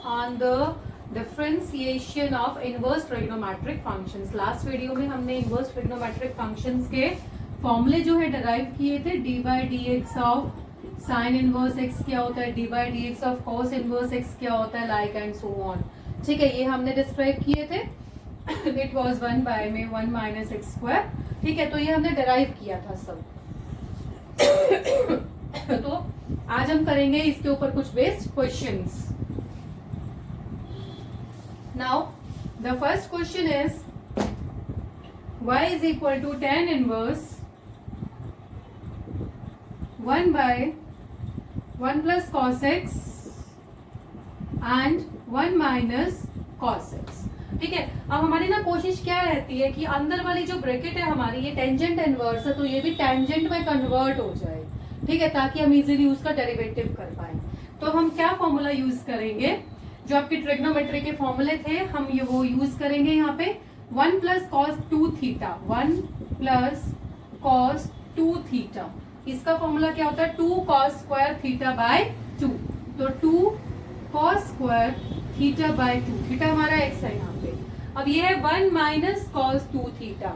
on the differentiation of inverse trigonometric functions. Last video में हमने inverse trigonometric functions के फॉर्मूले जो है डिराइव किए थे. D by D x of sine inverse x क्या होता है, D by D x of cos inverse x क्या होता है, लाइक एंड सो ऑन. ठीक है, ये हमने डिस्क्राइब किए थे. इट वॉज 1 बाय में 1 माइनस एक्स स्क्वायर. ठीक है, तो ये हमने डिराइव किया था सब. तो आज हम करेंगे इसके ऊपर कुछ based questions. Now the first question is y is equal to tan inverse 1 by 1 plus cos x and 1 minus cos x. ठीक है, अब हमारी ना कोशिश क्या रहती है कि अंदर वाली जो ब्रैकेट है हमारी ये टेंजेंट इनवर्स है, तो ये भी टेंजेंट में कन्वर्ट हो जाए. ठीक है, ताकि हम इजीली उसका डेरिवेटिव कर पाए. तो हम क्या फॉर्मूला यूज करेंगे, जो आपके ट्रिग्नोमेट्री के फॉर्मूले थे हम ये वो यूज करेंगे. यहाँ पे 1 plus cos 2 theta, 1 plus cos 2 theta, इसका फॉर्मूला क्या होता है 2 कॉस स्क्वायर थीटा बाय 2. तो 2 cos square theta by 2, theta हमारा एक्स है यहाँ पे. अब ये है 1 minus cos 2 theta.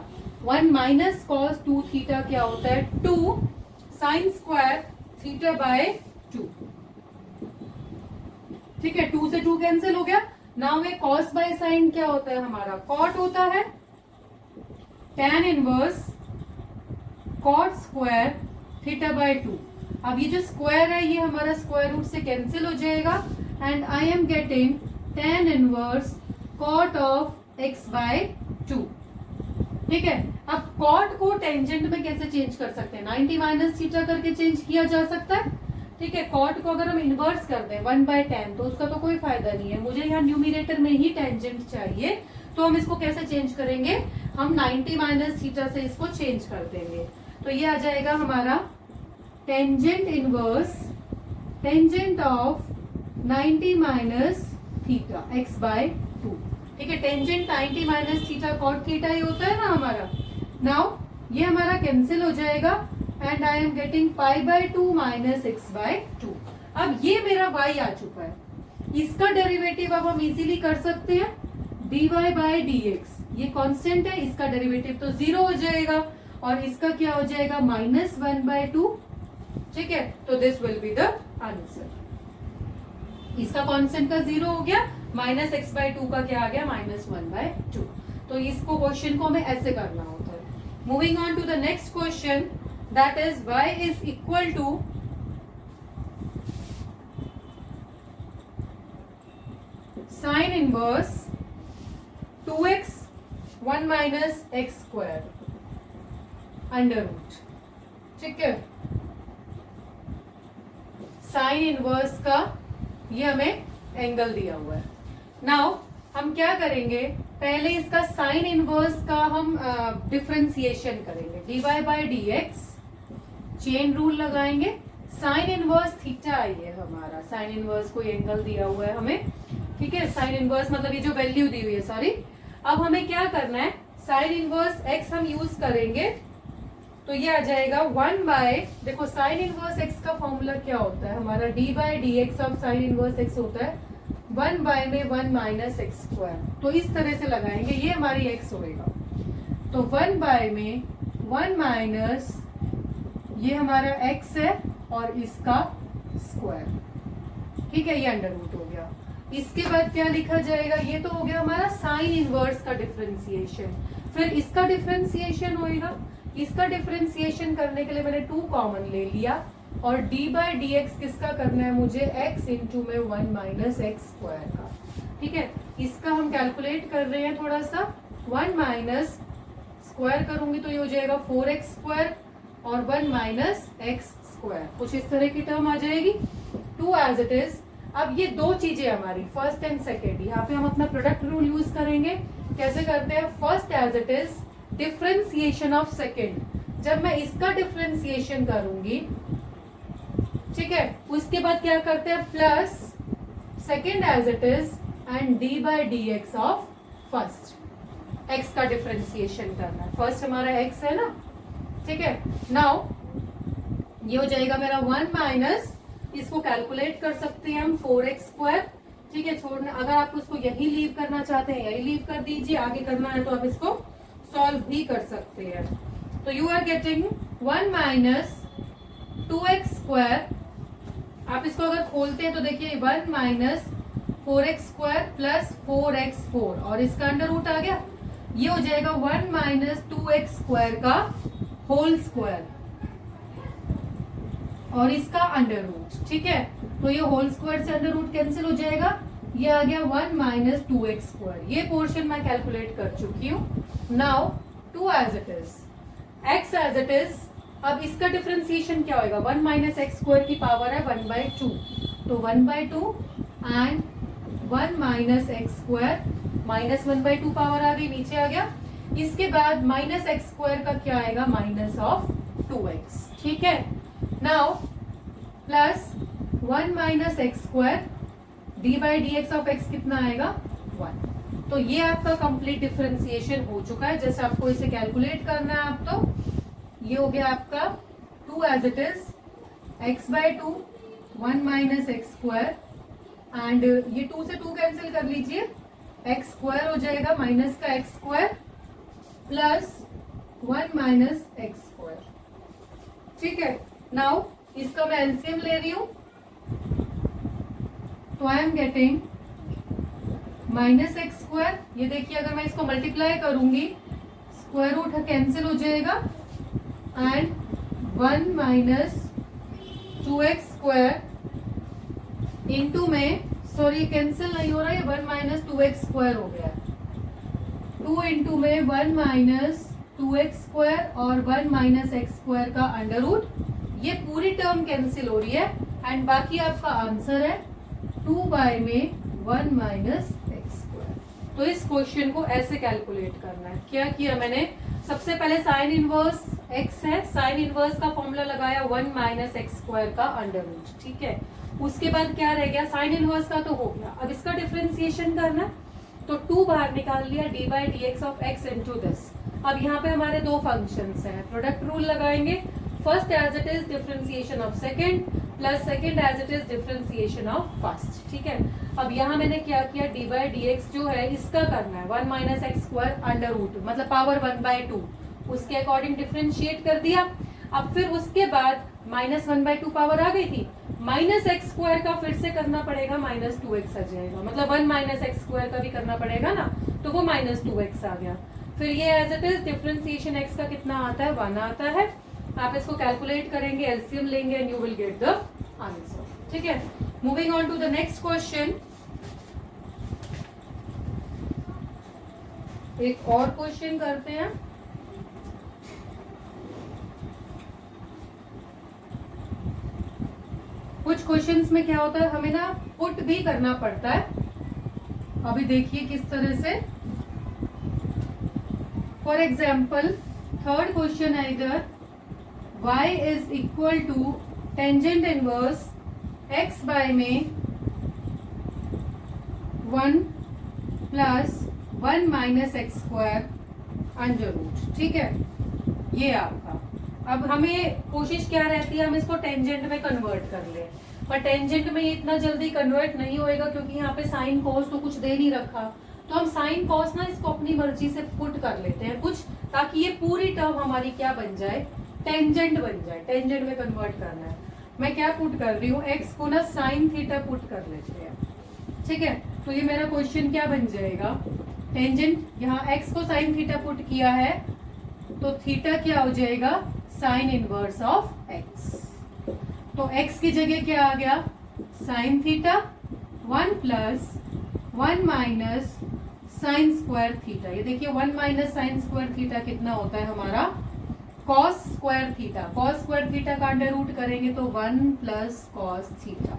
1 minus cos 2 theta क्या होता है 2 साइन स्क्वायर थीटा बाय 2. ठीक है, 2 से 2 कैंसिल हो गया. नाउ ये कॉस बाय साइन क्या होता है हमारा कॉट होता है. tan inverse cot square theta by 2. अब ये जो स्क्वायर है ये हमारा स्क्वायर रूट से कैंसिल हो जाएगा and I am getting tan inverse cot of x by 2. ठीक है, अब कॉट को टेंजेंट में कैसे चेंज कर सकते हैं, 90 माइनस थीटा करके चेंज किया जा सकता है. ठीक है, कॉट को अगर हम इन्वर्स कर दें 1 बाय tan तो उसका तो कोई फायदा नहीं है. मुझे यहाँ न्यूमिनेटर में ही टेंजेंट चाहिए, तो हम इसको कैसे चेंज करेंगे, हम 90 माइनस थीटा से इसको चेंज कर देंगे. तो ये आ जाएगा हमारा tangent inverse tangent of 90 minus theta x by 2. ठीक है, tangent 90 minus theta cot theta ही होता है ना हमारा. नाउ ये हमारा कैंसिल हो जाएगा and I am getting pi by 2 minus x by 2. अब ये मेरा y आ चुका है. इसका डेरिवेटिव अब हम इजीली कर सकते हैं. dy बाय dx ये कांस्टेंट है, इसका डेरिवेटिव तो 0 हो जाएगा और इसका क्या हो जाएगा माइनस 1 बाय 2. ठीक है, तो this will be the answer. इसका कांस्टेंट का 0 हो गया, माइनस एक्स बाय 2 का क्या आ गया माइनस 1 बाय 2. तो इसको क्वेश्चन को हमें ऐसे करना होता है. Moving on to the next question, that is y is equal to sin inverse 2x 1 minus x square under root. ठीक है, साइन इनवर्स का ये हमें एंगल दिया हुआ है. नाउ हम क्या करेंगे, पहले इसका साइन इनवर्स का हम डिफरेंशिएशन करेंगे. D Y by D X chain rule लगाएंगे. साइन इनवर्स थीटा आई है हमारा, साइन इनवर्स कोई एंगल दिया हुआ है हमें. ठीक है, साइन इनवर्स मतलब ये जो वैल्यू दी हुई है, सॉरी. अब हमें क्या करना है, साइन इनवर्स एक्स हम यूज करेंगे. तो ये आ जाएगा 1 बाय, देखो साइन इनवर्स एक्स का फॉर्मूला क्या होता है हमारा, D by D x of sine inverse x होता है 1 बाय में 1 माइनस एक्स स्क्वायर. तो इस तरह से लगाएंगे, ये हमारी एक्स होएगा. तो 1 बाय में 1 माइनस ये हमारा x है और इसका स्क्वायर. ठीक है, ये अंडर रूट हो गया. इसके बाद क्या लिखा जाएगा, ये तो हो गया हमारा साइन इनवर्स का डिफरेंशिएशन. फिर इसका डिफरेंशिएशन होएगा. इसका डिफरेंशिएशन करने के लिए मैंने 2 कॉमन ले लिया और d बाय डी एक्स किसका करना है मुझे, x इंटू में 1 माइनस एक्स स्क्वायर का. ठीक है, इसका हम कैलकुलेट कर रहे हैं थोड़ा सा. 1 माइनस स्क्वायर करूंगी तो ये हो जाएगा 4x स्क्वायर और 1 माइनस एक्स स्क्वायर, कुछ इस तरह की टर्म आ जाएगी. 2 एज इट इज. अब ये दो चीजें हमारी फर्स्ट एंड सेकेंड, यहाँ पे हम अपना प्रोडक्ट रूल यूज करेंगे. कैसे करते हैं, first as it is differentiation of second. जब मैं इसका डिफरेंशिएशन करूंगी, ठीक है, उसके बाद क्या करते हैं plus second as it is and D by D x of first. X का डिफरेंशिएशन करना है, फर्स्ट हमारा एक्स है ना. ठीक है, नाउ ये हो जाएगा मेरा 1 माइनस, इसको कैलकुलेट कर सकते हैं हम 4x स्क्वायर. ठीक है, छोड़ना, अगर आप उसको यही लीव करना चाहते हैं यही लीव कर दीजिए, आगे करना है तो आप इसको सॉल्व भी कर सकते हैं। तो you are getting 1 minus 2x square, आप इसको अगर खोलते हैं तो देखिए 1 minus 4x square plus 4x4 और इसका अंडर रूट आ गया, ये हो जाएगा 1 माइनस 2x स्क्वायर का होल स्क्वायर और इसका अंडर रूट। ठीक है, तो ये होल स्क्वायर से अंडर रूट कैंसिल हो जाएगा, ये आ गया 1 माइनस 2x स्क्वायर। ये पोर्शन मैं कैलकुलेट कर चुकी हूँ। Now 2 as it is, x as it is. अब इसका डिफरेंशिएशन क्या होगा, 1 माइनस एक्स स्क्वायर की पावर है 1/2, तो 1/2 and 1 minus x square, minus 1/2 power आ गई, नीचे आ गया। इसके बाद माइनस एक्स स्क्वायर का क्या आएगा, माइनस ऑफ 2x। ठीक है, now plus 1 minus x square D by D x of x कितना आएगा, 1। तो ये आपका कंप्लीट डिफरेंशिएशन हो चुका है। जैसे आपको इसे कैलकुलेट करना है आप, तो ये हो गया आपका 2 as it is, x/2 1 minus x square and ये 2 से 2 कैंसिल कर लीजिए, एक्स स्क्वायर हो जाएगा माइनस का x square plus 1 minus x square. ठीक है, नाउ इसका मैं एलसीएम ले रही हूं, तो आई am getting minus x square, ये देखिए अगर मैं इसको मल्टीप्लाई करूंगी स्क्वायर रूट कैंसिल हो जाएगा and 1 minus 2x square into में, सॉरी कैंसिल नहीं हो रहा है, 1 माइनस 2x स्क्वायर हो गया, 2 इंटू में 1 माइनस 2x स्क्वायर और 1 माइनस एक्स स्क्वायर का अंडर रूट, ये पूरी टर्म कैंसिल हो रही है एंड बाकी आपका आंसर है 2 बाय में 1 माइनस एक्स स्क्वायर। तो इस क्वेश्चन को ऐसे कैलकुलेट करना है। क्या किया मैंने, सबसे पहले साइन इनवर्स x है, साइन इनवर्स का फॉर्मूला लगाया 1 माइनस एक्स स्क्वायर का अंडर रूट। ठीक है, उसके बाद क्या रह गया, साइन इनवर्स का तो हो गया, अब इसका डिफरेंशिएशन करना, तो 2 बाहर निकाल लिया, D by D x of X into this. अब यहाँ पे हमारे दो फंक्शंस हैं, प्रोडक्ट रूल लगाएंगे, first as it is differentiation of second plus second as it is differentiation of first. ठीक है, अब यहाँ मैंने क्या किया, डी बाई डी एक्स जो है इसका करना है 1 minus x square under root, मतलब पावर 1/2, उसके अकॉर्डिंग डिफरेंशिएट कर दिया। अब फिर उसके बाद माइनस 1/2 पावर आ गई थी, माइनस एक्स स्क्वायर का फिर से करना पड़ेगा, माइनस 2x आ जाएगा, मतलब 1 माइनस एक्स स्क्वायर का भी करना पड़ेगा ना, तो वो माइनस 2x आ गया। फिर ये as it is differentiation x का कितना आता है, 1 आता है। आप इसको कैलकुलेट करेंगे, एलसीएम लेंगे and you will get the answer. ठीक है, moving on to the next question. एक और क्वेश्चन करते हैं। कुछ क्वेश्चंस में क्या होता है, हमें ना पुट भी करना पड़ता है। अभी देखिए किस तरह से, फॉर एग्जाम्पल थर्ड क्वेश्चन है इधर, y is equal to tangent inverse x by में 1 plus 1 minus x square under root. ठीक है, ये आपका, अब हमें कोशिश क्या रहती है, हम इसको टेंजेंट में कन्वर्ट कर ले, पर टेंजेंट में ये इतना जल्दी कन्वर्ट नहीं होएगा क्योंकि यहाँ पे साइन कॉस तो कुछ दे नहीं रखा, तो हम साइन कॉस ना इसको अपनी मर्जी से पुट कर लेते हैं कुछ, ताकि ये पूरी टर्म हमारी क्या बन जाए, टेंजेंट बन जाए। टेंजेंट में कन्वर्ट करना है, मैं क्या पुट कर रही हूँ, एक्स को ना साइन थीटा पुट कर लेते हैं। ठीक है, तो ये मेरा क्वेश्चन क्या बन जाएगा, टेंजेंट, यहाँ एक्स को साइन थीटा पुट किया है तो थीटा क्या हो जाएगा, साइन इनवर्स ऑफ एक्स। तो एक्स की जगह क्या आ गया, sine theta 1 plus 1 minus sine square theta. ये देखिए 1 माइनस साइन स्क्वायर थीटा कितना होता है हमारा, cos square theta. Cos square theta का अंडर रूट करेंगे तो 1 प्लस कॉस थीटा।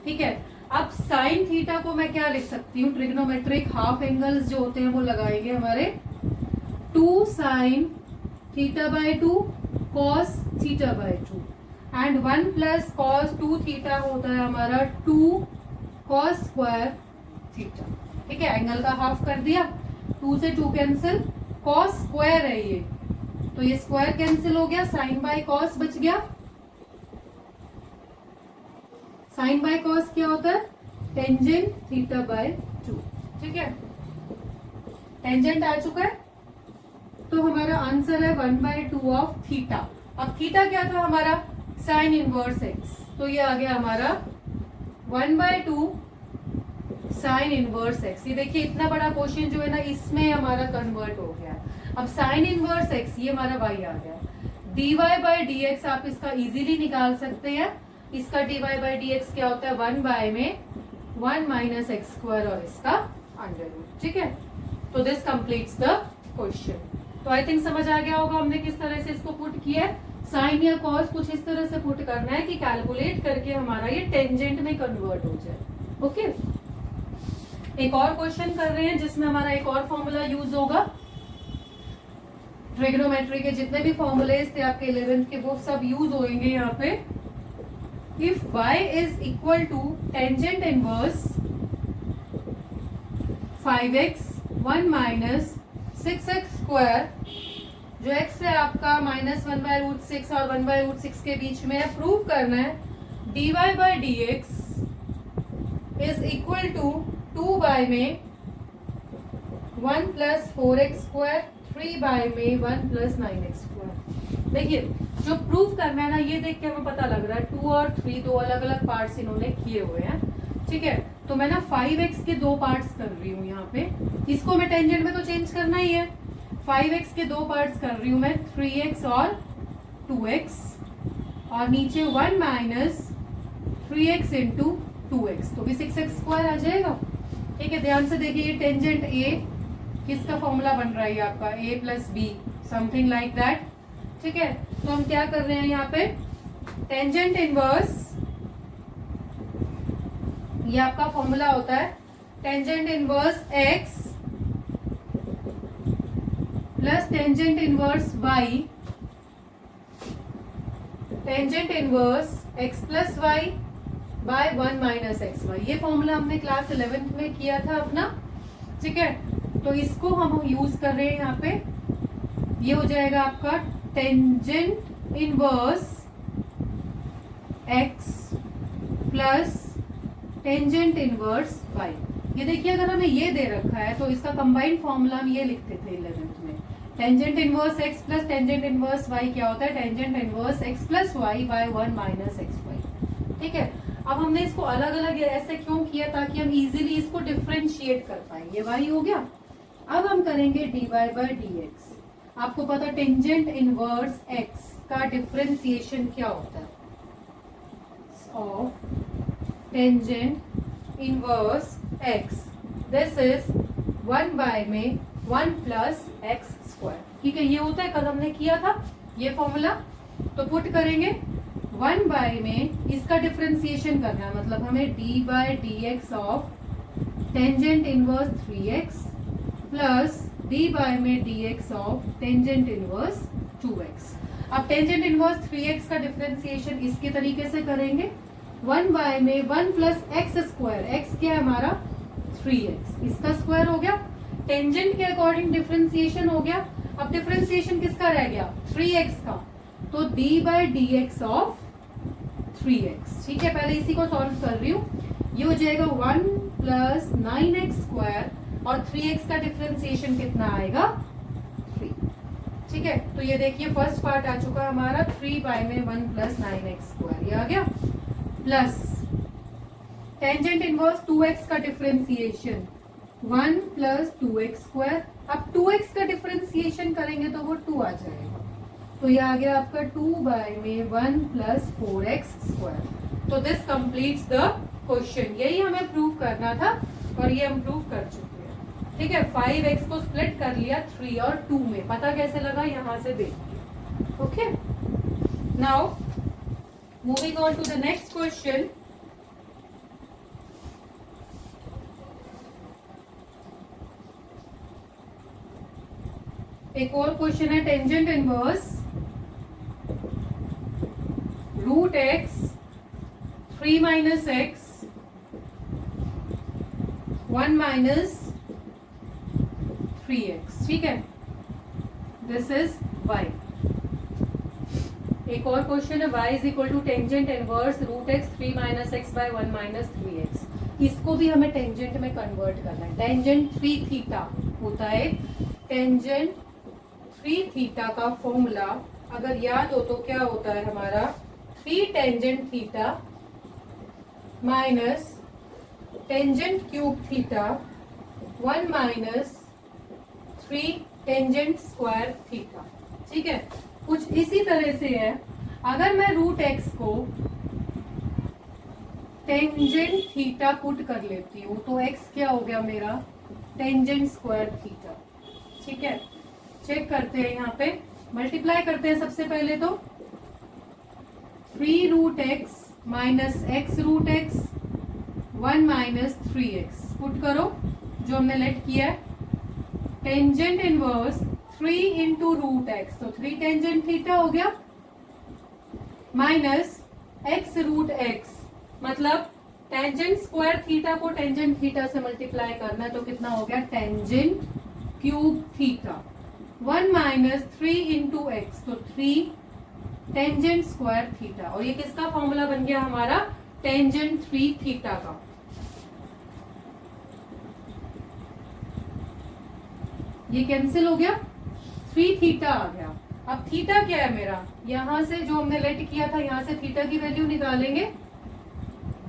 ठीक है, अब साइन थीटा को मैं क्या लिख सकती हूँ, ट्रिग्नोमेट्रिक हाफ एंगल्स जो होते हैं वो लगाएंगे हमारे, 2 sine theta by 2 cos theta by 2 and 1 plus cos 2 theta होता है हमारा 2 कॉस स्क्वायर थीटा। ठीक है, एंगल का हाफ कर दिया, 2 से 2 कैंसिल, कॉस स्क्वायर है ये, तो ये स्क्वायर कैंसिल हो गया, साइन बाय कॉस बच गया। साइन बाय कॉस क्या होता है, टेंजेंट थीटा बाय 2। ठीक है, टेंजेंट आ चुका है, तो हमारा आंसर है 1/2 ऑफ थीटा। अब थीटा क्या था हमारा, साइन इनवर्स एक्स, तो ये आ गया हमारा 1/2 साइन इनवर्स एक्स। ये देखिए इतना बड़ा क्वेश्चन जो है ना, इसमें हमारा कन्वर्ट हो गया। अब साइन इनवर्स एक्स, ये हमारा y आ गया। dy बाई डी एक्स आप इसका इजीली निकाल सकते हैं। इसका dy बाई डी एक्स क्या होता है, 1 में 1 माइनस एक्स स्क्वायर और इसका अंडर रूट। ठीक है, तो दिस कंप्लीट्स द क्वेश्चन। तो आई थिंक समझ आ गया होगा हमने किस तरह से इसको पुट किया है। साइन या कॉस कुछ इस तरह से पुट करना है कि कैलकुलेट करके हमारा ये टेंजेंट में कन्वर्ट हो जाए। ओके, एक और क्वेश्चन कर रहे हैं जिसमें हमारा एक और फॉर्मूला यूज होगा। ट्रिग्नोमेट्री के जितने भी फॉर्मूलेज थे आपके 11th के, वो सब यूज होंगे यहाँ पे। If y is equal to tangent inverse 5x 1 minus 6x square, जो x है आपका -1/√6 और 1/√6 के बीच में है, प्रूव करना है dy by D X is equal to 2 by में 1 प्लस 4x स्क्वायर, 3 बाय में 1 प्लस 9x स्क्वायर। देखिए जो प्रूव करना है ना, ये देख के हमें पता लग रहा है 2 और 3 दो अलग अलग पार्ट्स इन्होंने किए हुए हैं। ठीक है, तो मैं ना 5x के दो पार्ट्स कर रही हूँ यहाँ पे। इसको मैं टेंजेंट में तो चेंज करना ही है। 5x के दो पार्ट्स कर रही हूँ मैं, 3x और 2x, और नीचे 1 माइनस 3x इंटू 2x, तो भी 6x स्क्वायर आ जाएगा। ठीक है, ध्यान से देखिए, ये टेंजेंट a किसका फॉर्मूला बन रहा है आपका, a plus B, something like that. ठीक है, तो हम क्या कर रहे हैं यहाँ पे, टेंजेंट इनवर्स, ये आपका फॉर्मूला होता है tangent inverse x plus tangent inverse y, tangent inverse x plus y by 1 minus x y. ये फॉर्मूला हमने क्लास 11th में किया था अपना। ठीक है, तो इसको हम यूज कर रहे हैं यहाँ पे। ये हो जाएगा आपका tangent inverse x plus tangent inverse y। ये देखिए, अगर हमें ये दे रखा है तो इसका कंबाइंड फॉर्मूला हम ये लिखते थे 11th में। Tangent inverse x plus tangent inverse y क्या होता है, tangent inverse x plus y by 1 minus x y. ठीक है, अब हमने इसको अलग अलग ऐसे क्यों किया, ताकि हम इजीली इसको डिफरेंशिएट कर पाए। ये y हो गया। अब हम करेंगे dy बाय डी एक्स। आपको पता टेंजेंट इनवर्स x का डिफरेंशिएशन क्या होता है, of tangent inverse x, this is 1 by में 1 प्लस एक्स स्क्वायर। ठीक है, ये होता है, कल हमने किया था ये फॉर्मूला। तो पुट करेंगे 1 बाय में, इसका डिफरेंशिएशन करना है, मतलब हमें d by D x of tangent inverse 3x plus d by में d x of tangent inverse 2x। अब टेंजेंट इनवर्स 3x का डिफरेंशिएशन इसके तरीके से करेंगे, 1 बाय में 1 प्लस एक्स स्क्वायर, x क्या है हमारा 3x, इसका स्क्वायर हो गया। टेंजेंट के अकॉर्डिंग डिफरेंशिएशन हो गया। अब डिफरेंशिएशन किसका रह गया, 3x का, तो d by D x of 3x। ठीक है, पहले इसी को सॉल्व कर रही हूँ। ये हो जाएगा 1 प्लस 9x स्क्वायर, और 3x का डिफरेंशिएशन कितना आएगा 3। ठीक है, तो ये देखिए फर्स्ट पार्ट आ चुका है हमारा, 3 बाय में 1 प्लस 9x स्क्वायर, ये आ गया, प्लस टेंजेंट इनवर्स 2x का डिफरेंशिएशन 1 प्लस 2x स्क्वायर। अब 2x का डिफरेंशिएशन करेंगे तो वो 2 आ जाएगा, तो ये आ गया आपका 2 बाय में 1 प्लस 4x स्क्वायर। तो दिस कंप्लीट्स द क्वेश्चन। यही हमें प्रूव करना था और ये हम प्रूव कर चुके हैं। ठीक है, 5x को स्प्लिट कर लिया 3 और 2 में, पता कैसे लगा, यहां से देखिए। Okay, now moving on to the next question. एक और क्वेश्चन है, tangent inverse root x 3 minus x 1 minus 3x। ठीक है, दिस इज y। एक और क्वेश्चन है, y is equal to tangent inverse root x 3 minus x by 1 minus 3x। इसको भी हमें टेंजेंट में कन्वर्ट करना है। टेंजेंट 3 थीटा होता है, टेंजेंट 3 थीटा का फॉर्मूला अगर याद हो तो क्या होता है हमारा, 3 tangent theta minus tangent cube theta 1 minus 3 tangent square theta. ठीक है, कुछ इसी तरह से है। अगर मैं रूट एक्स को टेंजेंट थीटा पुट कर लेती हूँ तो एक्स क्या हो गया मेरा, टेंजेंट स्क्वायर थीटा। ठीक है, चेक करते हैं, यहाँ पे मल्टीप्लाई करते हैं सबसे पहले तो 3 root x minus x root x 1 minus 3x put करो जो हमने लेट किया है। Tangent inverse 3 into root x, तो 3 टेंजेंट थीटा हो गया माइनस एक्स रूट एक्स, मतलब टेंजेंट स्क्वायर थीटा को टेंजेंट थीटा से मल्टीप्लाई करना है तो कितना हो गया, tangent cube theta 1 minus 3 into x, तो 3 टेंजेंट स्क्वायर थीटा। और ये किसका फॉर्मूला बन गया हमारा, टेंजेंट 3 थीटा का। ये कैंसिल हो गया, 3 थीटा आ गया। अब थीटा क्या है मेरा, यहां से जो हमने लेट किया था यहां से थीटा की वैल्यू निकालेंगे,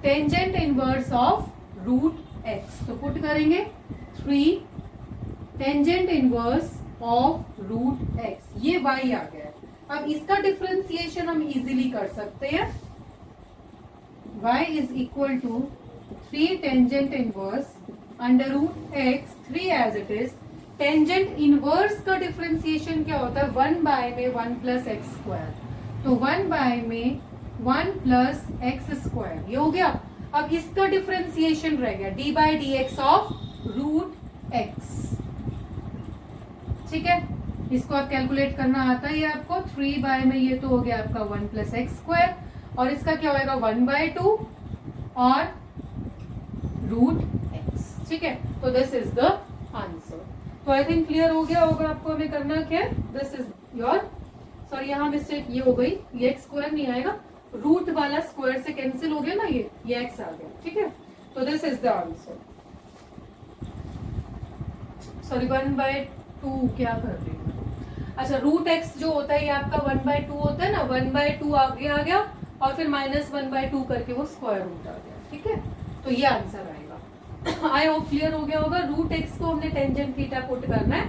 tangent inverse of root x, तो पुट करेंगे 3 tangent inverse of root x, ये y आ गया। अब इसका डिफरेंशिएशन हम इजीली कर सकते हैं, y is equal to 3 tangent inverse under root x, 3 as it is. Tangent inverse का डिफरेंशिएशन क्या होता है, 1 बाय में 1 प्लस एक्स स्क्वायर, तो 1 बाय में 1 प्लस एक्स स्क्वायर, ये हो गया। अब इसका डिफरेंशिएशन रह गया D by D x of root x. ठीक है, इसको आप कैलकुलेट करना आता है आपको, 3 बाय में ये तो हो गया आपका 1 प्लस एक्स स्क्वायर, और इसका क्या होएगा 1 बाय 2 और रूट एक्स। ठीक है, तो दिस इज द आंसर। तो आई थिंक क्लियर हो गया होगा आपको हमें करना क्या है, दिस इज योर, सॉरी यहाँ मिस्टेक ये हो गई, ये एक्स स्क्वायर नहीं आएगा, रूट वाला स्क्वायर से कैंसिल हो गया ना, ये एक्स आ गया। ठीक है, तो this is the answer. Sorry 1/2 क्या कर रही हूँ, अच्छा रूट एक्स जो होता है ये आपका 1/2 होता है ना, 1/2 आगे आ गया और फिर माइनस 1/2 करके वो स्क्वायर रूट आ गया। ठीक है, तो ये आंसर आएगा। आई होप क्लियर हो गया होगा। रूट एक्स को हमने टेंजेंट थीटा पुट करना है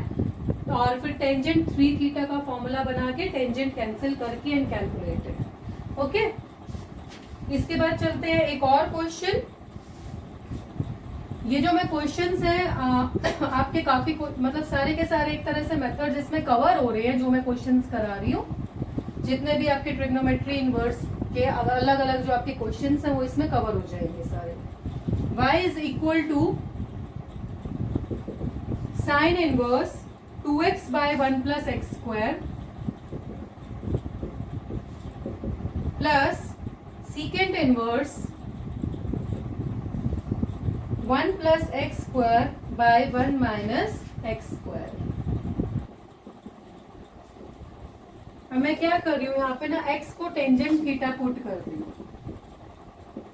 और फिर टेंजेंट 3 थीटा का फॉर्मूला बना के टेंजेंट कैंसिल करके एंड कैलकुलेटेड। ओके, इसके बाद चलते हैं एक और क्वेश्चन। ये जो मैं क्वेश्चंस हैं आपके काफी मतलब सारे के सारे एक तरह से मेथड जिसमें कवर हो रहे हैं, जो मैं क्वेश्चंस करा रही हूँ, जितने भी आपके ट्रिग्नोमेट्री इनवर्स के अलग अलग जो आपके क्वेश्चंस हैं वो इसमें कवर हो जाएंगे सारे। y is equal to sin inverse 2x by 1 plus x square plus secant inverse 1 plus x square by 1 minus x square। अब मैं क्या कर रही हूँ यहाँ पे ना, x को टेंजेंट थीटा पुट कर रही हूँ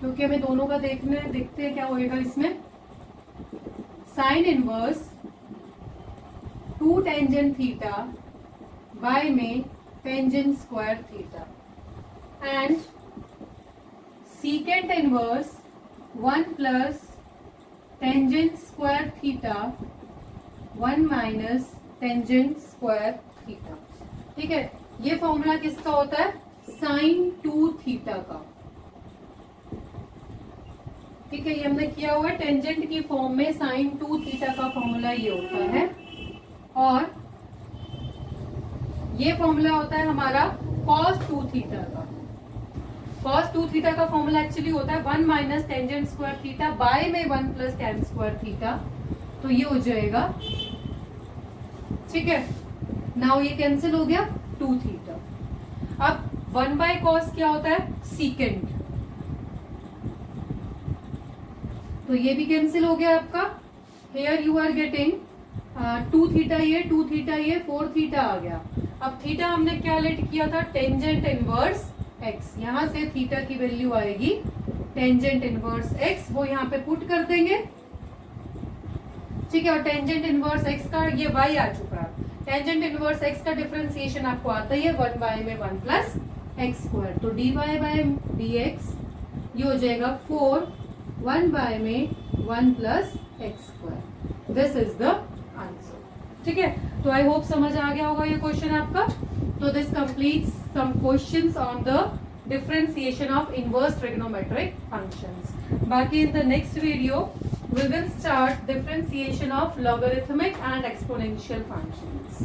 क्योंकि हमें दोनों का देखना है। देखते हैं क्या होएगा इसमें, sine inverse 2 tangent theta by में tangent square theta and secant inverse 1 plus tangent square theta 1 minus tangent square theta. ठीक है, ये फॉर्मूला किसका होता है, साइन 2 थीटा का। ठीक है, ये हमने किया हुआ है टेंजेंट की फॉर्म में, साइन 2 थीटा का फॉर्मूला ये होता है, और ये फॉर्मूला होता है हमारा कॉस 2 थीटा का। कॉस 2 थीटा का फॉर्मूला एक्चुअली होता है 1 minus tangent square theta by में 1 प्लस टेन स्क्वायर थीटा, तो ये हो जाएगा। ठीक है, नाउ ये कैंसिल हो गया 2 थीटा। अब 1 बाय कॉस क्या होता है, सीकेंट, तो ये भी कैंसिल हो गया आपका। Here you are getting 2 theta ये 2 थीटा ये 4 थीटा आ गया। अब थीटा हमने क्या लेट किया था, टेंजेंट इनवर्स एक्स, यहां से थीटा की वैल्यू आएगी टेंजेंट इनवर्स x वो यहाँ पे पुट कर देंगे, ठीक है। और टेंजेंट इनवर्स x का ये y आ चुका है, टेंजेंट इनवर्स x का डिफरेंशिएशन आपको आता ही है 1y में 1 प्लस एक्स स्क्वायर, तो dy बाय dx ये हो जाएगा 4 1y में 1 plus x square. This is the answer, ठीक है। तो आई होप समझ आ गया होगा ये क्वेश्चन आपका। तो this completes some questions on the differentiation of inverse trigonometric functions. बाकी in the next video we will start differentiation of logarithmic and exponential functions.